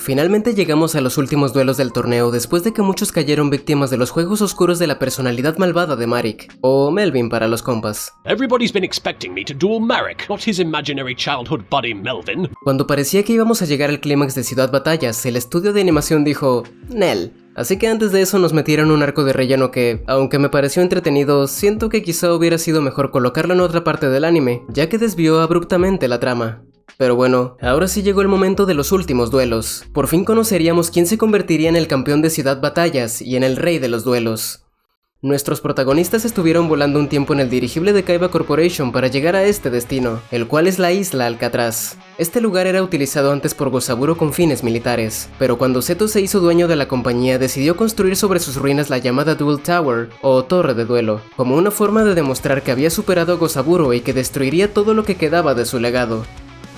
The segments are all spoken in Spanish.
Finalmente llegamos a los últimos duelos del torneo después de que muchos cayeron víctimas de los juegos oscuros de la personalidad malvada de Marik, o Melvin para los compas. Everybody's been expecting me to duel Marik, not his imaginary childhood buddy Melvin. Cuando parecía que íbamos a llegar al clímax de Ciudad Batallas, el estudio de animación dijo, Nel. Así que antes de eso nos metieron un arco de relleno que, aunque me pareció entretenido, siento que quizá hubiera sido mejor colocarlo en otra parte del anime, ya que desvió abruptamente la trama. Pero bueno, ahora sí llegó el momento de los últimos duelos. Por fin conoceríamos quién se convertiría en el campeón de Ciudad Batallas y en el rey de los duelos. Nuestros protagonistas estuvieron volando un tiempo en el dirigible de Kaiba Corporation para llegar a este destino, el cual es la isla Alcatraz. Este lugar era utilizado antes por Gozaburo con fines militares, pero cuando Zeto se hizo dueño de la compañía decidió construir sobre sus ruinas la llamada Duel Tower, o Torre de Duelo, como una forma de demostrar que había superado a Gozaburo y que destruiría todo lo que quedaba de su legado.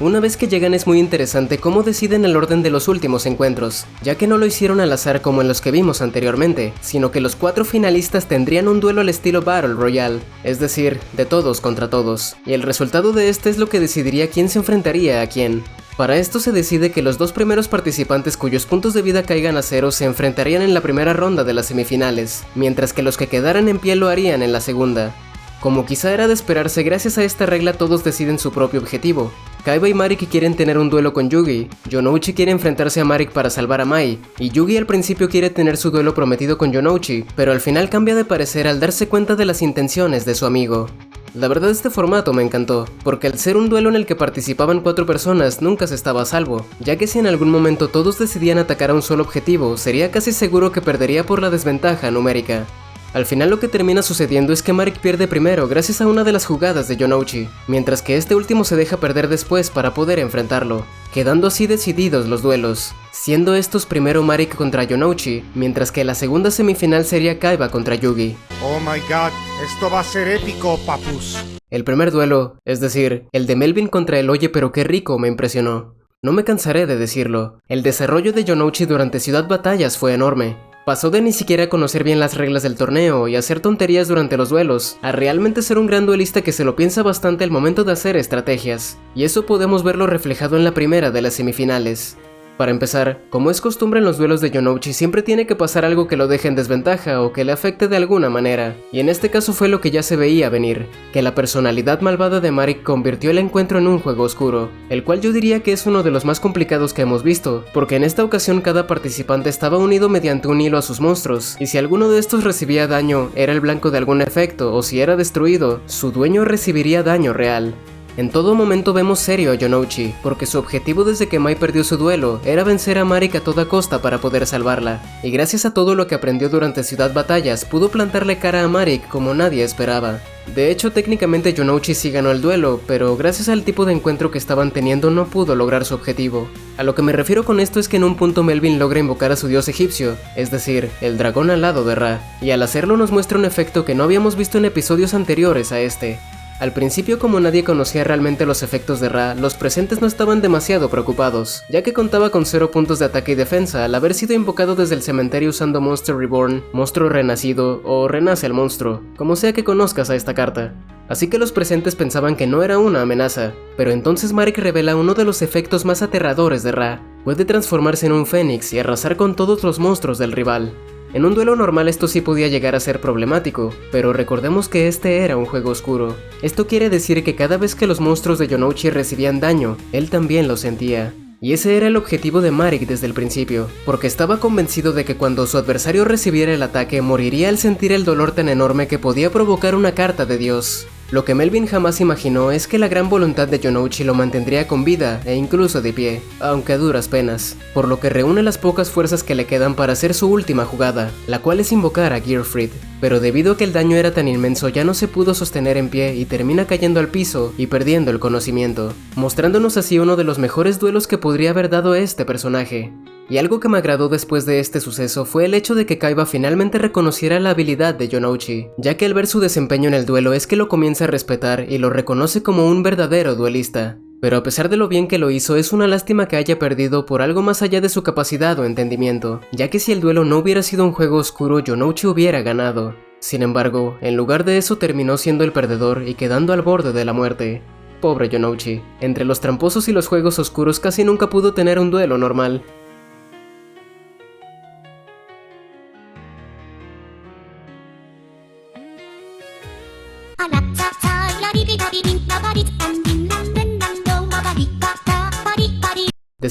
Una vez que llegan es muy interesante cómo deciden el orden de los últimos encuentros, ya que no lo hicieron al azar como en los que vimos anteriormente, sino que los 4 finalistas tendrían un duelo al estilo Battle Royale, es decir, de todos contra todos, y el resultado de este es lo que decidiría quién se enfrentaría a quién. Para esto se decide que los 2 primeros participantes cuyos puntos de vida caigan a 0 se enfrentarían en la primera ronda de las semifinales, mientras que los que quedaran en pie lo harían en la segunda. Como quizá era de esperarse, gracias a esta regla todos deciden su propio objetivo. Kaiba y Marik quieren tener un duelo con Yugi, Yonouchi quiere enfrentarse a Marik para salvar a Mai, y Yugi al principio quiere tener su duelo prometido con Yonouchi, pero al final cambia de parecer al darse cuenta de las intenciones de su amigo. La verdad este formato me encantó, porque al ser un duelo en el que participaban 4 personas nunca se estaba a salvo, ya que si en algún momento todos decidían atacar a un solo objetivo, sería casi seguro que perdería por la desventaja numérica. Al final lo que termina sucediendo es que Marik pierde primero gracias a una de las jugadas de Yonouchi, mientras que este último se deja perder después para poder enfrentarlo, quedando así decididos los duelos, siendo estos primero Marik contra Yonouchi, mientras que la segunda semifinal sería Kaiba contra Yugi. Oh my god, esto va a ser épico, papus. El primer duelo, es decir, el de Melvin contra el Oye pero qué rico, me impresionó. No me cansaré de decirlo, el desarrollo de Yonouchi durante Ciudad Batallas fue enorme. Pasó de ni siquiera conocer bien las reglas del torneo y hacer tonterías durante los duelos, a realmente ser un gran duelista que se lo piensa bastante al momento de hacer estrategias, y eso podemos verlo reflejado en la primera de las semifinales. Para empezar, como es costumbre en los duelos de Yonouchi, siempre tiene que pasar algo que lo deje en desventaja o que le afecte de alguna manera, y en este caso fue lo que ya se veía venir, que la personalidad malvada de Marik convirtió el encuentro en un juego oscuro, el cual yo diría que es uno de los más complicados que hemos visto, porque en esta ocasión cada participante estaba unido mediante un hilo a sus monstruos, y si alguno de estos recibía daño, era el blanco de algún efecto, o si era destruido, su dueño recibiría daño real. En todo momento vemos serio a Yonouchi, porque su objetivo desde que Mai perdió su duelo era vencer a Marik a toda costa para poder salvarla, y gracias a todo lo que aprendió durante Ciudad Batallas pudo plantarle cara a Marik como nadie esperaba. De hecho, técnicamente Yonouchi sí ganó el duelo, pero gracias al tipo de encuentro que estaban teniendo no pudo lograr su objetivo. A lo que me refiero con esto es que en un punto Melvin logra invocar a su dios egipcio, es decir, el dragón alado de Ra, y al hacerlo nos muestra un efecto que no habíamos visto en episodios anteriores a este. Al principio, como nadie conocía realmente los efectos de Ra, los presentes no estaban demasiado preocupados, ya que contaba con 0 puntos de ataque y defensa al haber sido invocado desde el cementerio usando Monster Reborn, Monstruo Renacido o Renace el Monstruo, como sea que conozcas a esta carta. Así que los presentes pensaban que no era una amenaza, pero entonces Marik revela uno de los efectos más aterradores de Ra. Puede transformarse en un fénix y arrasar con todos los monstruos del rival. En un duelo normal esto sí podía llegar a ser problemático, pero recordemos que este era un juego oscuro. Esto quiere decir que cada vez que los monstruos de Yonouchi recibían daño, él también lo sentía. Y ese era el objetivo de Marik desde el principio, porque estaba convencido de que cuando su adversario recibiera el ataque moriría al sentir el dolor tan enorme que podía provocar una carta de Dios. Lo que Melvin jamás imaginó es que la gran voluntad de Yonouchi lo mantendría con vida e incluso de pie, aunque a duras penas, por lo que reúne las pocas fuerzas que le quedan para hacer su última jugada, la cual es invocar a Gearfried, pero debido a que el daño era tan inmenso ya no se pudo sostener en pie y termina cayendo al piso y perdiendo el conocimiento, mostrándonos así uno de los mejores duelos que podría haber dado este personaje. Y algo que me agradó después de este suceso fue el hecho de que Kaiba finalmente reconociera la habilidad de Yonouchi, ya que al ver su desempeño en el duelo es que lo comienza a respetar y lo reconoce como un verdadero duelista. Pero a pesar de lo bien que lo hizo, es una lástima que haya perdido por algo más allá de su capacidad o entendimiento, ya que si el duelo no hubiera sido un juego oscuro, Yonouchi hubiera ganado. Sin embargo, en lugar de eso terminó siendo el perdedor y quedando al borde de la muerte. Pobre Yonouchi, entre los tramposos y los juegos oscuros casi nunca pudo tener un duelo normal.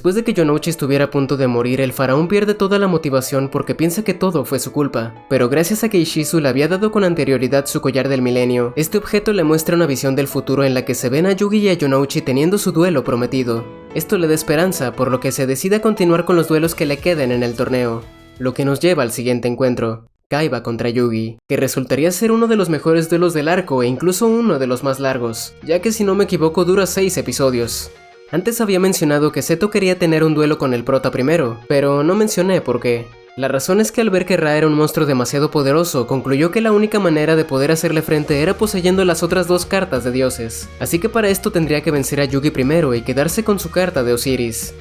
Después de que Yonouchi estuviera a punto de morir, el faraón pierde toda la motivación porque piensa que todo fue su culpa. Pero gracias a que Ishizu le había dado con anterioridad su collar del milenio, este objeto le muestra una visión del futuro en la que se ven a Yugi y a Yonouchi teniendo su duelo prometido. Esto le da esperanza, por lo que se decide a continuar con los duelos que le queden en el torneo. Lo que nos lleva al siguiente encuentro. Kaiba contra Yugi, que resultaría ser uno de los mejores duelos del arco e incluso uno de los más largos, ya que si no me equivoco dura 6 episodios. Antes había mencionado que Seto quería tener un duelo con el prota primero, pero no mencioné por qué. La razón es que al ver que Ra era un monstruo demasiado poderoso, concluyó que la única manera de poder hacerle frente era poseyendo las otras 2 cartas de dioses, así que para esto tendría que vencer a Yugi primero y quedarse con su carta de Osiris.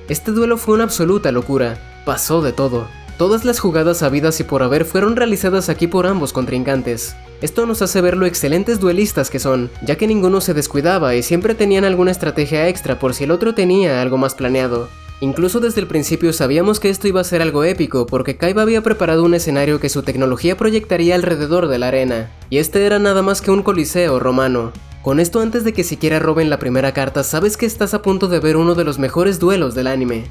Este duelo fue una absoluta locura, pasó de todo. Todas las jugadas habidas y por haber fueron realizadas aquí por ambos contrincantes. Esto nos hace ver lo excelentes duelistas que son, ya que ninguno se descuidaba y siempre tenían alguna estrategia extra por si el otro tenía algo más planeado. Incluso desde el principio sabíamos que esto iba a ser algo épico porque Kaiba había preparado un escenario que su tecnología proyectaría alrededor de la arena, y este era nada más que un coliseo romano. Con esto, antes de que siquiera roben la primera carta, sabes que estás a punto de ver uno de los mejores duelos del anime.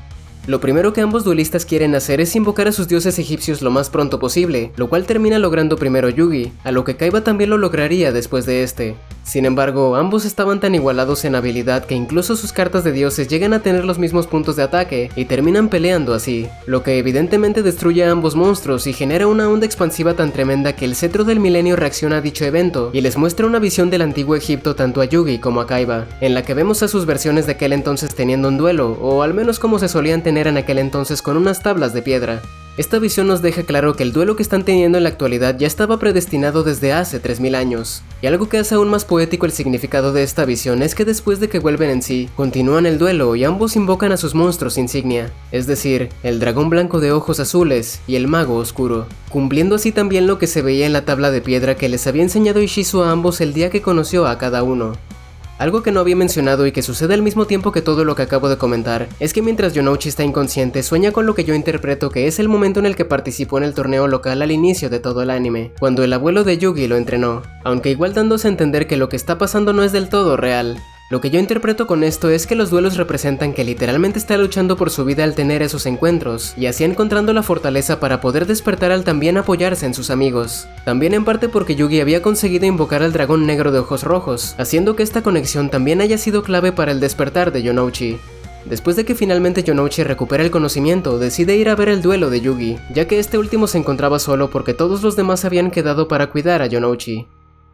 Lo primero que ambos duelistas quieren hacer es invocar a sus dioses egipcios lo más pronto posible, lo cual termina logrando primero Yugi, a lo que Kaiba también lo lograría después de este. Sin embargo, ambos estaban tan igualados en habilidad que incluso sus cartas de dioses llegan a tener los mismos puntos de ataque y terminan peleando así, lo que evidentemente destruye a ambos monstruos y genera una onda expansiva tan tremenda que el cetro del milenio reacciona a dicho evento y les muestra una visión del antiguo Egipto tanto a Yugi como a Kaiba, en la que vemos a sus versiones de aquel entonces teniendo un duelo, o al menos como se solían tener en aquel entonces con unas tablas de piedra. Esta visión nos deja claro que el duelo que están teniendo en la actualidad ya estaba predestinado desde hace 3000 años, y algo que hace aún más poético el significado de esta visión es que después de que vuelven en sí, continúan el duelo y ambos invocan a sus monstruos insignia, es decir, el dragón blanco de ojos azules y el mago oscuro, cumpliendo así también lo que se veía en la tabla de piedra que les había enseñado Ishizu a ambos el día que conoció a cada uno. Algo que no había mencionado y que sucede al mismo tiempo que todo lo que acabo de comentar, es que mientras Yonouchi está inconsciente, sueña con lo que yo interpreto que es el momento en el que participó en el torneo local al inicio de todo el anime, cuando el abuelo de Yugi lo entrenó, aunque igual dándose a entender que lo que está pasando no es del todo real. Lo que yo interpreto con esto es que los duelos representan que literalmente está luchando por su vida al tener esos encuentros, y así encontrando la fortaleza para poder despertar al también apoyarse en sus amigos. También en parte porque Yugi había conseguido invocar al dragón negro de ojos rojos, haciendo que esta conexión también haya sido clave para el despertar de Yonouchi. Después de que finalmente Yonouchi recupera el conocimiento, decide ir a ver el duelo de Yugi, ya que este último se encontraba solo porque todos los demás habían quedado para cuidar a Yonouchi.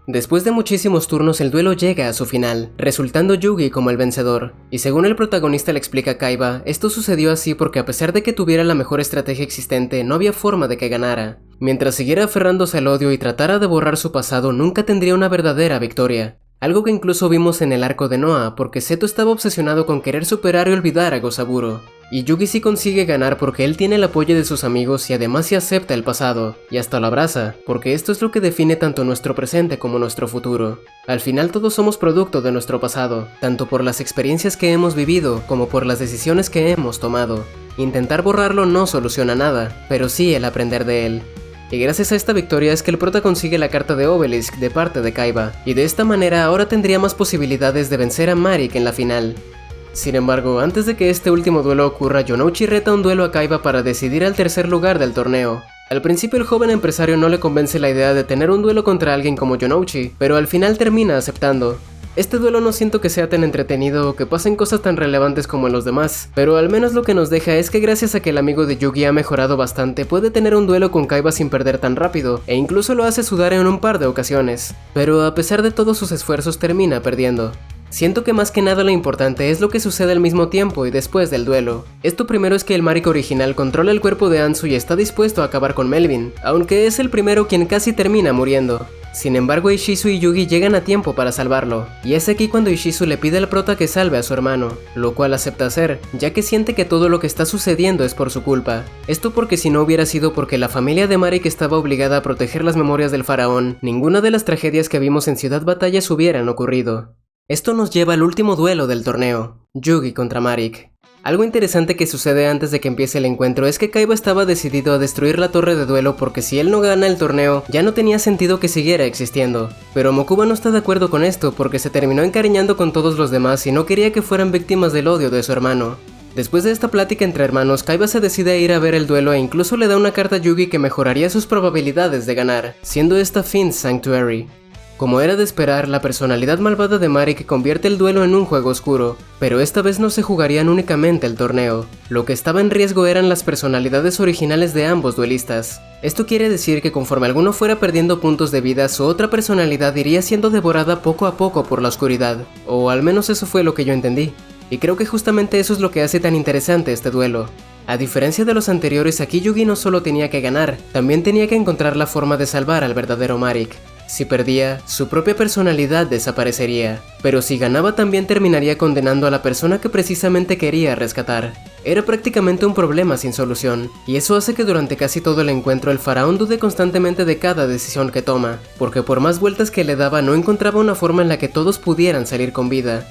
Después de muchísimos turnos el duelo llega a su final, resultando Yugi como el vencedor, y según el protagonista le explica a Kaiba, esto sucedió así porque a pesar de que tuviera la mejor estrategia existente, no había forma de que ganara. Mientras siguiera aferrándose al odio y tratara de borrar su pasado, nunca tendría una verdadera victoria. Algo que incluso vimos en el arco de Noah, porque Seto estaba obsesionado con querer superar y olvidar a Gozaburo. Y Yugi sí consigue ganar porque él tiene el apoyo de sus amigos y además se acepta el pasado, y hasta lo abraza, porque esto es lo que define tanto nuestro presente como nuestro futuro. Al final todos somos producto de nuestro pasado, tanto por las experiencias que hemos vivido como por las decisiones que hemos tomado. Intentar borrarlo no soluciona nada, pero sí el aprender de él. Y gracias a esta victoria es que el prota consigue la carta de Obelisk de parte de Kaiba, y de esta manera ahora tendría más posibilidades de vencer a Marik en la final. Sin embargo, antes de que este último duelo ocurra, Yonouchi reta un duelo a Kaiba para decidir al tercer lugar del torneo. Al principio el joven empresario no le convence la idea de tener un duelo contra alguien como Yonouchi, pero al final termina aceptando. Este duelo no siento que sea tan entretenido o que pasen cosas tan relevantes como en los demás, pero al menos lo que nos deja es que gracias a que el amigo de Yugi ha mejorado bastante, puede tener un duelo con Kaiba sin perder tan rápido, e incluso lo hace sudar en un par de ocasiones. Pero a pesar de todos sus esfuerzos termina perdiendo. Siento que más que nada lo importante es lo que sucede al mismo tiempo y después del duelo. Esto primero es que el Marik original controla el cuerpo de Anzu y está dispuesto a acabar con Melvin, aunque es el primero quien casi termina muriendo. Sin embargo, Ishizu y Yugi llegan a tiempo para salvarlo, y es aquí cuando Ishizu le pide al prota que salve a su hermano, lo cual acepta hacer, ya que siente que todo lo que está sucediendo es por su culpa. Esto porque si no hubiera sido porque la familia de Marik estaba obligada a proteger las memorias del faraón, ninguna de las tragedias que vimos en Ciudad Batallas hubieran ocurrido. Esto nos lleva al último duelo del torneo, Yugi contra Marik. Algo interesante que sucede antes de que empiece el encuentro es que Kaiba estaba decidido a destruir la torre de duelo porque si él no gana el torneo, ya no tenía sentido que siguiera existiendo. Pero Mokuba no está de acuerdo con esto porque se terminó encariñando con todos los demás y no quería que fueran víctimas del odio de su hermano. Después de esta plática entre hermanos, Kaiba se decide a ir a ver el duelo e incluso le da una carta a Yugi que mejoraría sus probabilidades de ganar, siendo esta Fiend's Sanctuary. Como era de esperar, la personalidad malvada de Marik convierte el duelo en un juego oscuro, pero esta vez no se jugarían únicamente el torneo. Lo que estaba en riesgo eran las personalidades originales de ambos duelistas. Esto quiere decir que conforme alguno fuera perdiendo puntos de vida, su otra personalidad iría siendo devorada poco a poco por la oscuridad, o al menos eso fue lo que yo entendí. Y creo que justamente eso es lo que hace tan interesante este duelo. A diferencia de los anteriores, aquí Yugi no solo tenía que ganar, también tenía que encontrar la forma de salvar al verdadero Marik. Si perdía, su propia personalidad desaparecería, pero si ganaba también terminaría condenando a la persona que precisamente quería rescatar. Era prácticamente un problema sin solución, y eso hace que durante casi todo el encuentro el faraón dude constantemente de cada decisión que toma, porque por más vueltas que le daba no encontraba una forma en la que todos pudieran salir con vida.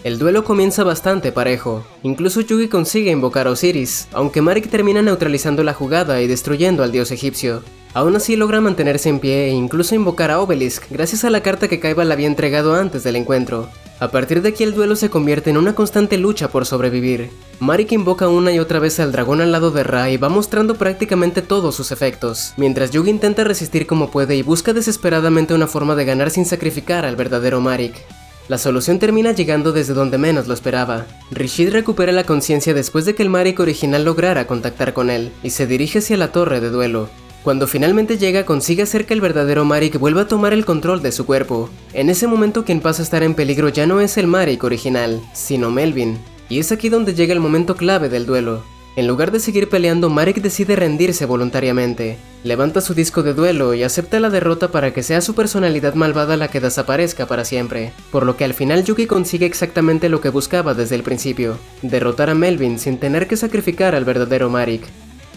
El duelo comienza bastante parejo, incluso Yugi consigue invocar a Osiris, aunque Marik termina neutralizando la jugada y destruyendo al dios egipcio. Aún así logra mantenerse en pie e incluso invocar a Obelisk gracias a la carta que Kaiba le había entregado antes del encuentro. A partir de aquí el duelo se convierte en una constante lucha por sobrevivir. Marik invoca una y otra vez al dragón al lado de Ra y va mostrando prácticamente todos sus efectos, mientras Yugi intenta resistir como puede y busca desesperadamente una forma de ganar sin sacrificar al verdadero Marik. La solución termina llegando desde donde menos lo esperaba. Rishid recupera la conciencia después de que el Marik original lograra contactar con él, y se dirige hacia la torre de duelo. Cuando finalmente llega, consigue hacer que el verdadero Marik vuelva a tomar el control de su cuerpo. En ese momento quien pasa a estar en peligro ya no es el Marik original, sino Melvin. Y es aquí donde llega el momento clave del duelo. En lugar de seguir peleando, Marik decide rendirse voluntariamente. Levanta su disco de duelo y acepta la derrota para que sea su personalidad malvada la que desaparezca para siempre. Por lo que al final Yugi consigue exactamente lo que buscaba desde el principio: derrotar a Melvin sin tener que sacrificar al verdadero Marik.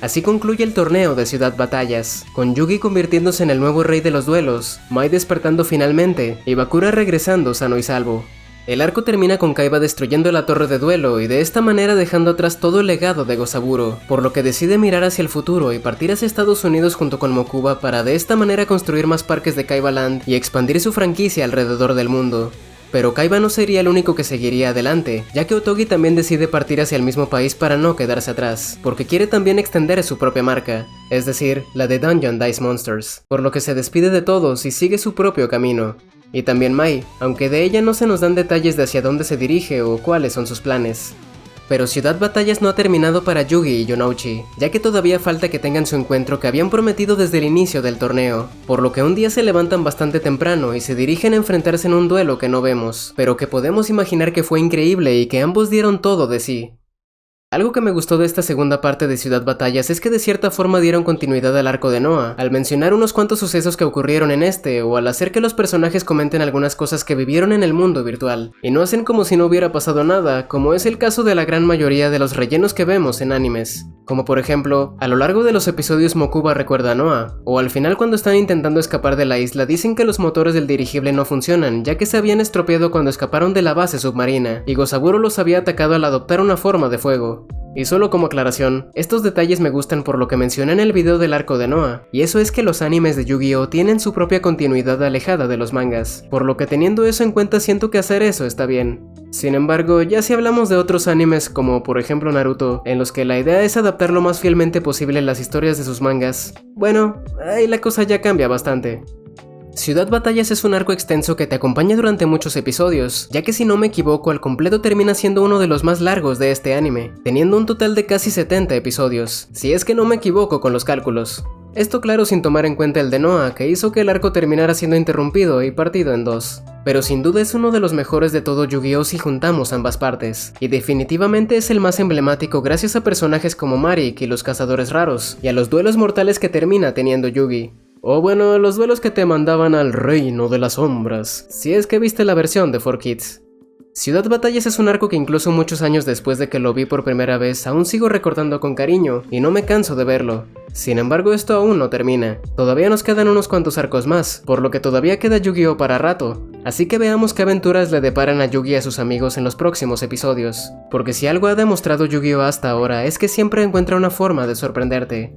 Así concluye el torneo de Ciudad Batallas, con Yugi convirtiéndose en el nuevo rey de los duelos, Mai despertando finalmente y Bakura regresando sano y salvo. El arco termina con Kaiba destruyendo la torre de duelo y de esta manera dejando atrás todo el legado de Gozaburo, por lo que decide mirar hacia el futuro y partir hacia Estados Unidos junto con Mokuba para de esta manera construir más parques de Kaiba Land y expandir su franquicia alrededor del mundo. Pero Kaiba no sería el único que seguiría adelante, ya que Otogi también decide partir hacia el mismo país para no quedarse atrás, porque quiere también extender su propia marca, es decir, la de Dungeon Dice Monsters, por lo que se despide de todos y sigue su propio camino. Y también Mai, aunque de ella no se nos dan detalles de hacia dónde se dirige o cuáles son sus planes. Pero Ciudad Batallas no ha terminado para Yugi y Yonouchi, ya que todavía falta que tengan su encuentro que habían prometido desde el inicio del torneo, por lo que un día se levantan bastante temprano y se dirigen a enfrentarse en un duelo que no vemos, pero que podemos imaginar que fue increíble y que ambos dieron todo de sí. Algo que me gustó de esta segunda parte de Ciudad Batallas es que de cierta forma dieron continuidad al arco de Noah, al mencionar unos cuantos sucesos que ocurrieron en este, o al hacer que los personajes comenten algunas cosas que vivieron en el mundo virtual, y no hacen como si no hubiera pasado nada, como es el caso de la gran mayoría de los rellenos que vemos en animes. Como por ejemplo, a lo largo de los episodios Mokuba recuerda a Noah, o al final cuando están intentando escapar de la isla dicen que los motores del dirigible no funcionan, ya que se habían estropeado cuando escaparon de la base submarina, y Gozaburo los había atacado al adoptar una forma de fuego. Y solo como aclaración, estos detalles me gustan por lo que mencioné en el video del arco de Noah, y eso es que los animes de Yu-Gi-Oh tienen su propia continuidad alejada de los mangas, por lo que teniendo eso en cuenta siento que hacer eso está bien. Sin embargo, ya si hablamos de otros animes como por ejemplo Naruto, en los que la idea es adaptar lo más fielmente posible las historias de sus mangas, bueno, ahí la cosa ya cambia bastante. Ciudad Batallas es un arco extenso que te acompaña durante muchos episodios, ya que si no me equivoco al completo termina siendo uno de los más largos de este anime, teniendo un total de casi 70 episodios, si es que no me equivoco con los cálculos. Esto claro sin tomar en cuenta el de Noah, que hizo que el arco terminara siendo interrumpido y partido en dos. Pero sin duda es uno de los mejores de todo Yu-Gi-Oh si juntamos ambas partes, y definitivamente es el más emblemático gracias a personajes como Marik y los cazadores raros, y a los duelos mortales que termina teniendo Yugi. O bueno, los duelos que te mandaban al reino de las sombras, si es que viste la versión de 4Kids. Ciudad Batallas es un arco que incluso muchos años después de que lo vi por primera vez aún sigo recordando con cariño y no me canso de verlo. Sin embargo, esto aún no termina. Todavía nos quedan unos cuantos arcos más, por lo que todavía queda Yu-Gi-Oh para rato. Así que veamos qué aventuras le deparan a Yugi y a sus amigos en los próximos episodios. Porque si algo ha demostrado Yu-Gi-Oh hasta ahora es que siempre encuentra una forma de sorprenderte.